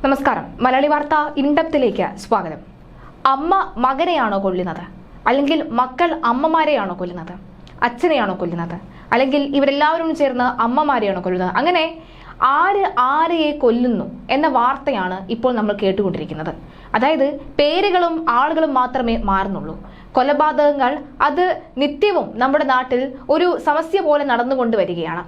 നമസ്കാരം. മലയാളി വാർത്ത ഇൻഡെപ്തിലേക്ക് സ്വാഗതം. അമ്മ മകനെയാണോ കൊല്ലുന്നത്, അല്ലെങ്കിൽ മക്കൾ അമ്മമാരെയാണോ കൊല്ലുന്നത്, അച്ഛനെയാണോ കൊല്ലുന്നത്, അല്ലെങ്കിൽ ഇവരെല്ലാവരും ചേർന്ന് അമ്മമാരെയാണോ കൊല്ലുന്നത്? അങ്ങനെ ആര് ആരെയെ കൊല്ലുന്നു എന്ന വാർത്തയാണ് ഇപ്പോൾ നമ്മൾ കേട്ടുകൊണ്ടിരിക്കുന്നത്. അതായത് പേരുകളും ആളുകളും മാത്രമേ മാറുന്നുള്ളൂ. കൊലപാതകങ്ങൾ അത് നിത്യവും നമ്മുടെ നാട്ടിൽ ഒരു സമസ്യ പോലെ നടന്നുകൊണ്ട് വരികയാണ്.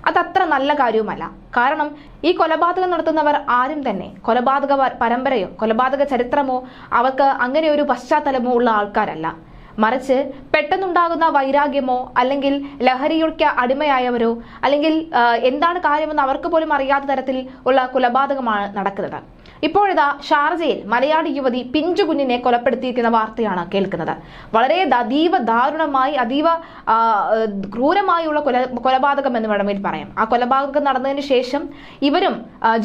അതത്ര നല്ല കാര്യവുമല്ല. കാരണം ഈ കൊലപാതകം നടത്തുന്നവർ ആരും തന്നെ കൊലപാതക പരമ്പരയോ കൊലപാതക ചരിത്രമോ അവർക്ക് അങ്ങനെ ഒരു പശ്ചാത്തലമോ ഉള്ള ആൾക്കാരല്ല. മറിച്ച് പെട്ടെന്നുണ്ടാകുന്ന വൈരാഗ്യമോ അല്ലെങ്കിൽ ലഹരിക്ക് അടിമയായവരോ അല്ലെങ്കിൽ എന്താണ് കാര്യമെന്ന് അവർക്ക് പോലും അറിയാത്ത തരത്തിൽ ഉള്ള കൊലപാതകമാണ് നടക്കുന്നത്. ഇപ്പോഴിതാ ഷാർജയിൽ മലയാളി യുവതി പിഞ്ചു കുഞ്ഞിനെ കൊലപ്പെടുത്തിയിരിക്കുന്ന വാർത്തയാണ് കേൾക്കുന്നത്. വളരെ അതീവ ദാരുണമായി അതീവ ക്രൂരമായുള്ള കൊലപാതകം എന്ന് വേണമെങ്കിൽ പറയാം. ആ കൊലപാതകം നടന്നതിന് ശേഷം ഇവരും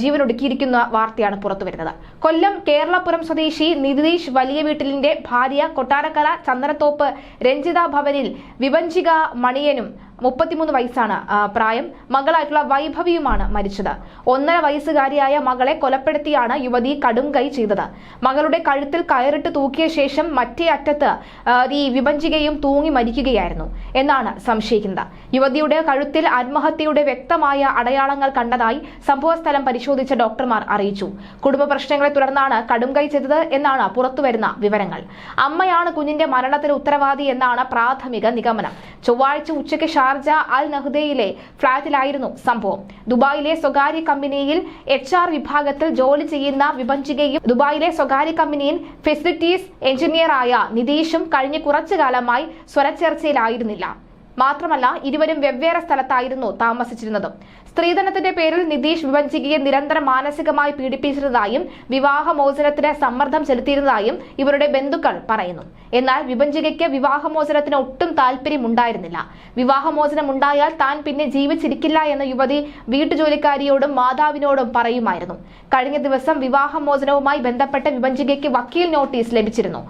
ജീവനൊടുക്കിയിരിക്കുന്ന വാർത്തയാണ് പുറത്തു വരുന്നത്. കൊല്ലം കേരളപുരം സ്വദേശി നിതീഷ് വലിയ വീട്ടിലിന്റെ ഭാര്യ കൊട്ടാരക്കര ചന്ദനത്തോപ്പ് രഞ്ജിത ഭവനിൽ വിഭഞ്ചിക മണിയനും 33 വയസ്സാണ് പ്രായം. മകളായിട്ടുള്ള വൈഭവിയുമാണ് മരിച്ചത്. 1.5 വയസ്സുകാരിയായ മകളെ കൊലപ്പെടുത്തിയാണ് യുവതി കടും കൈ ചെയ്തത്. മകളുടെ കഴുത്തിൽ കയറിട്ട് തൂക്കിയ ശേഷം മറ്റേ അറ്റത്ത് ഈ വിഭഞ്ചികയും തൂങ്ങി മരിക്കുകയായിരുന്നു എന്നാണ് സംശയിക്കുന്നത്. യുവതിയുടെ കഴുത്തിൽ ആത്മഹത്യയുടെ വ്യക്തമായ അടയാളങ്ങൾ കണ്ടതായി സംഭവസ്ഥലം പരിശോധിച്ച ഡോക്ടർമാർ അറിയിച്ചു. കുടുംബ പ്രശ്നങ്ങളെ തുടർന്നാണ് കടും കൈ ചെയ്തത് എന്നാണ് പുറത്തുവരുന്ന വിവരങ്ങൾ. അമ്മയാണ് കുഞ്ഞിന്റെ മരണത്തിന് ഉത്തരവാദി എന്നാണ് പ്രാഥമിക നിഗമനം. ചൊവ്വാഴ്ച ഉച്ചയ്ക്ക് ഷാർജ അൽ നഹ്ദയിലെ ഫ്ളാറ്റിലായിരുന്നു സംഭവം. ദുബായിലെ സ്വകാര്യ കമ്പനിയിൽ HR വിഭാഗത്തിൽ ജോലി ചെയ്യുന്ന വിഭഞ്ചികയും ദുബായിലെ സ്വകാര്യ കമ്പനിയിൽ ഫെസിലിറ്റീസ് എഞ്ചിനീയറായ നിതീഷും കഴിഞ്ഞ കുറച്ചു കാലമായി സ്വരച്ചേർച്ചയിലായിരുന്നില്ല. മാത്രമല്ല ഇരുവരും വെവ്വേറെ സ്ഥലത്തായിരുന്നു താമസിച്ചിരുന്നതും. സ്ത്രീധനത്തിന്റെ പേരിൽ നിതീഷ് വിഭഞ്ചികയെ നിരന്തരം മാനസികമായി പീഡിപ്പിച്ചിരുന്നതായും വിവാഹമോചനത്തിന് സമ്മർദ്ദം ചെലുത്തിയിരുന്നതായും ഇവരുടെ ബന്ധുക്കൾ പറയുന്നു. എന്നാൽ വിഭഞ്ചികയ്ക്ക് വിവാഹമോചനത്തിന് ഒട്ടും താല്പര്യമുണ്ടായിരുന്നില്ല. വിവാഹമോചനം ഉണ്ടായാൽ താൻ പിന്നെ ജീവിച്ചിരിക്കില്ല എന്ന യുവതി വീട്ടുജോലിക്കാരിയോടും മാതാവിനോടും പറയുമായിരുന്നു. കഴിഞ്ഞ ദിവസം വിവാഹമോചനവുമായി ബന്ധപ്പെട്ട് വിഭഞ്ചികയ്ക്ക് വക്കീൽ നോട്ടീസ് ലഭിച്ചിരുന്നു.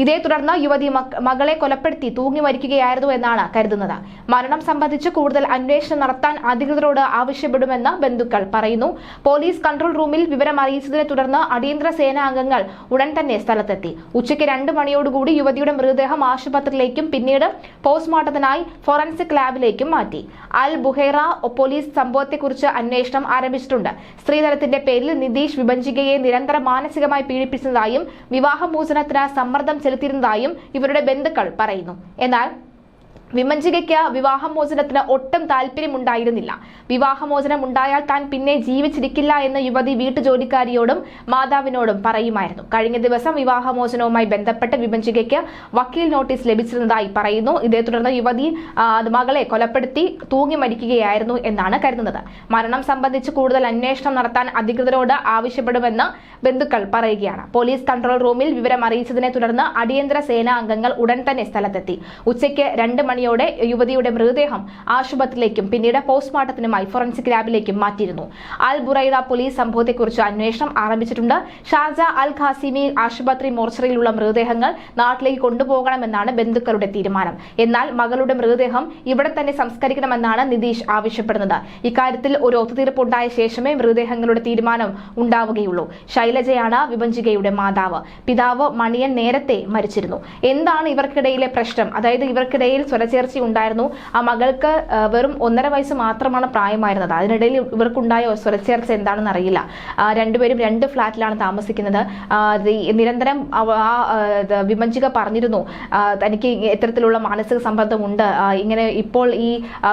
ഇതേ തുടർന്ന് യുവതി മകളെ കൊലപ്പെടുത്തി തൂങ്ങി മരിക്കുകയായിരുന്നു എന്നാണ് കരുതുന്നത്. മരണം സംബന്ധിച്ച് കൂടുതൽ അന്വേഷണം നടത്താൻ അധികൃതരോട് ആവശ്യപ്പെടുമെന്ന് ബന്ധുക്കൾ പറയുന്നു. പോലീസ് കൺട്രോൾ റൂമിൽ വിവരം അറിയിച്ചതിനെ തുടർന്ന് അടിയന്തര സേനാ അംഗങ്ങൾ ഉടൻ തന്നെ സ്ഥലത്തെത്തി. ഉച്ചയ്ക്ക് 2 മണിയോടുകൂടി യുവതിയുടെ മൃതദേഹം ആശുപത്രിയിലേക്കും പിന്നീട് പോസ്റ്റ്മോർട്ടത്തിനായി ഫോറൻസിക് ലാബിലേക്കും മാറ്റി. അൽ ബുഹൈറ പോലീസ് സംഭവത്തെക്കുറിച്ച് അന്വേഷണം ആരംഭിച്ചിട്ടുണ്ട്. സ്ത്രീധനത്തിന്റെ പേരിൽ നിതീഷ് വിഭഞ്ചികയെ നിരന്തരം മാനസികമായി പീഡിപ്പിച്ചതായും വിവാഹമോചനത്തിന് സമ്മർദ്ദം ചെലുത്തിയിരുന്നതായും ഇവരുടെ ബന്ധുക്കൾ പറയുന്നു. എന്നാൽ വിഭഞ്ചികയ്ക്ക് വിവാഹമോചനത്തിന് ഒട്ടും താല്പര്യമുണ്ടായിരുന്നില്ല. വിവാഹമോചനം ഉണ്ടായാൽ താൻ പിന്നെ ജീവിച്ചിരിക്കില്ല എന്ന് യുവതി വീട്ടുജോലിക്കാരിയോടും മാതാവിനോടും പറയുമായിരുന്നു. കഴിഞ്ഞ ദിവസം വിവാഹമോചനവുമായി ബന്ധപ്പെട്ട് വിഭഞ്ചികയ്ക്ക് വക്കീൽ നോട്ടീസ് ലഭിച്ചിരുന്നതായി പറയുന്നു. ഇതേ തുടർന്ന് യുവതി മകളെ കൊലപ്പെടുത്തി തൂങ്ങി മരിക്കുകയായിരുന്നു എന്നാണ് കരുതുന്നത്. മരണം സംബന്ധിച്ച് കൂടുതൽ അന്വേഷണം നടത്താൻ അധികൃതരോട് ആവശ്യപ്പെടുമെന്ന് ബന്ധുക്കൾ പറയുകയാണ്. പോലീസ് കൺട്രോൾ റൂമിൽ വിവരം അറിയിച്ചതിനെ തുടർന്ന് അടിയന്തര സേനാ അംഗങ്ങൾ ഉടൻ തന്നെ സ്ഥലത്തെത്തി. ഉച്ചയ്ക്ക് 2 മണിയോടെ യുവതിയുടെ മൃതദേഹം ആശുപത്രിയിലേക്കും പിന്നീട് പോസ്റ്റ്മോർട്ടത്തിനുമായി ഫോറൻസിക് ലാബിലേക്കും മാറ്റിയിരുന്നു. അൽ ബുറൈറ പോലീസ് സംഭവത്തെക്കുറിച്ച് അന്വേഷണം ആരംഭിച്ചിട്ടുണ്ട്. ഷാർജ അൽ ഖാസിമി ആശുപത്രി മോർച്ചറിയിലുള്ള മൃതദേഹങ്ങൾ നാട്ടിലേക്ക് കൊണ്ടുപോകണമെന്നാണ് ബന്ധുക്കളുടെ തീരുമാനം. എന്നാൽ മകളുടെ മൃതദേഹം ഇവിടെ തന്നെ സംസ്കരിക്കണമെന്നാണ് നിതീഷ് ആവശ്യപ്പെടുന്നത്. ഇക്കാര്യത്തിൽ ഒരു ഒത്തുതീർപ്പുണ്ടായ ശേഷമേ മൃതദേഹങ്ങളുടെ തീരുമാനം ഉണ്ടാവുകയുള്ളൂ. ശൈലജയാണ് വിഭഞ്ചികയുടെ മാതാവ്. പിതാവ് മണിയൻ നേരത്തെ മരിച്ചിരുന്നു. എന്താണ് ഇവർക്കിടയിലെ പ്രശ്നം? അതായത് ഇവർക്കിടയിൽ സ്വരച്ചേർച്ച ഉണ്ടായിരുന്നു. ആ മകൾക്ക് വെറും 1.5 വയസ്സ് മാത്രമാണ് പ്രായമായിരുന്നത്. അതിനിടയിൽ ഇവർക്കുണ്ടായ സ്വരച്ചേർച്ച എന്താണെന്ന് അറിയില്ല. രണ്ടുപേരും 2 ഫ്ളാറ്റിലാണ് താമസിക്കുന്നത്. നിരന്തരം വിഭഞ്ചിക പറഞ്ഞിരുന്നു തനിക്ക് ഇത്തരത്തിലുള്ള മാനസിക സമ്മർദ്ദമുണ്ട്, ഇങ്ങനെ ഇപ്പോൾ ഈ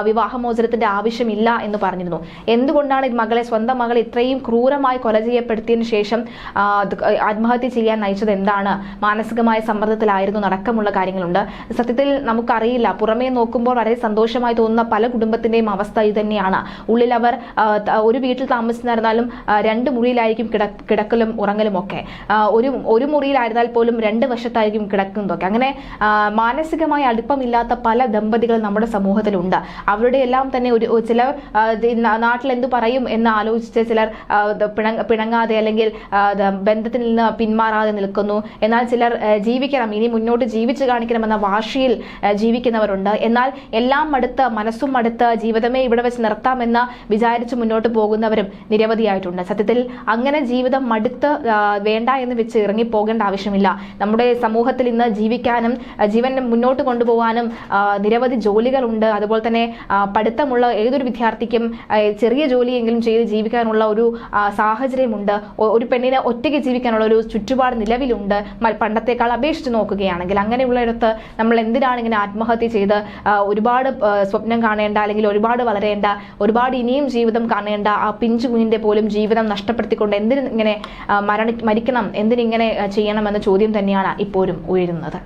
വിവാഹമോചനത്തിന്റെ ആവശ്യമില്ല എന്ന് പറഞ്ഞിരുന്നു. എന്തുകൊണ്ടാണ് മകളെ സ്വന്തം മകൾ ഇത്രയും ക്രൂരമായി കൊല ചെയ്യപ്പെടുത്തിയതിനു ശേഷം ആത്മഹത്യ ചെയ്യാൻ നയിച്ചത്? എന്താണ്? മാനസികമായ സമ്മർദ്ദത്തിലായിരുന്നു അടക്കമുള്ള കാര്യങ്ങളുണ്ട്. സത്യത്തിൽ നമുക്കറിയില്ല. പുറമേ നോക്കുമ്പോൾ വളരെ സന്തോഷമായി തോന്നുന്ന പല കുടുംബത്തിന്റെയും അവസ്ഥ ഇത് തന്നെയാണ്. ഉള്ളിൽ അവർ ഒരു വീട്ടിൽ താമസിച്ചിരുന്നാലും 2 മുറിയിലായിരിക്കും കിടക്കലും ഉറങ്ങലും ഒക്കെ. ഒരു മുറിയിലായിരുന്നാൽ പോലും 2 വശത്തായിരിക്കും കിടക്കുന്നതൊക്കെ. അങ്ങനെ മാനസികമായി അടുപ്പമില്ലാത്ത പല ദമ്പതികൾ നമ്മുടെ സമൂഹത്തിലുണ്ട്. അവരുടെ എല്ലാം തന്നെ ചിലർ നാട്ടിൽ എന്തു പറയും എന്ന് ആലോചിച്ച് ചിലർ പിണങ്ങാതെ അല്ലെങ്കിൽ ബന്ധത്തിൽ നിന്ന് പിന്മാറാതെ നിൽക്കുന്നു. എന്നാൽ ചിലർ ജീവിക്കണം, ഇനി മുന്നോട്ട് ജീവിച്ചു കാണിക്കണമെന്ന വാശിയിൽ ജീവിക്കുന്നവരുണ്ട്. ചിന്തിക്കാറുണ്ട്. എന്നാൽ എല്ലാം മടുത്ത്, മനസ്സും മടുത്ത് ജീവിതമേ ഇവിടെ വെച്ച് നിർത്താമെന്ന് വിചാരിച്ച് മുന്നോട്ട് പോകുന്നവരും നിരവധിയായിട്ടുണ്ട്. സത്യത്തിൽ അങ്ങനെ ജീവിതം മടുത്ത് വേണ്ട എന്ന് വെച്ച് ഇറങ്ങിപ്പോകേണ്ട ആവശ്യമില്ല. നമ്മുടെ സമൂഹത്തിൽ ഇന്ന് ജീവിക്കാനും ജീവൻ മുന്നോട്ട് കൊണ്ടുപോകാനും നിരവധി ജോലികളുണ്ട്. അതുപോലെ തന്നെ പഠിത്തമുള്ള ഏതൊരു വിദ്യാർത്ഥിക്കും ചെറിയ ജോലിയെങ്കിലും ചെയ്ത് ജീവിക്കാനുള്ള ഒരു സാഹചര്യമുണ്ട്. ഒരു പെണ്ണിനെ ഒറ്റയ്ക്ക് ജീവിക്കാനുള്ള ഒരു ചുറ്റുപാട് നിലവിലുണ്ട് പണ്ടത്തേക്കാൾ അപേക്ഷിച്ച് നോക്കുകയാണെങ്കിൽ. അങ്ങനെയുള്ളിടത്ത് നമ്മൾ എന്തിനാണ് ഇങ്ങനെ ആത്മഹത്യ ചെയ്ത് ഒരുപാട് സ്വപ്നം കാണേണ്ട, അല്ലെങ്കിൽ ഒരുപാട് വളരേണ്ട, ഒരുപാട് ഇനിയും ജീവിതം കാണേണ്ട ആ പിഞ്ചു കുഞ്ഞിന്റെ പോലും ജീവിതം നഷ്ടപ്പെടുത്തിക്കൊണ്ട് എന്തിന് ഇങ്ങനെ മരിക്കണം, എന്തിനിങ്ങനെ ചെയ്യണമെന്ന ചോദ്യം തന്നെയാണ് ഇപ്പോഴും ഉയരുന്നത്.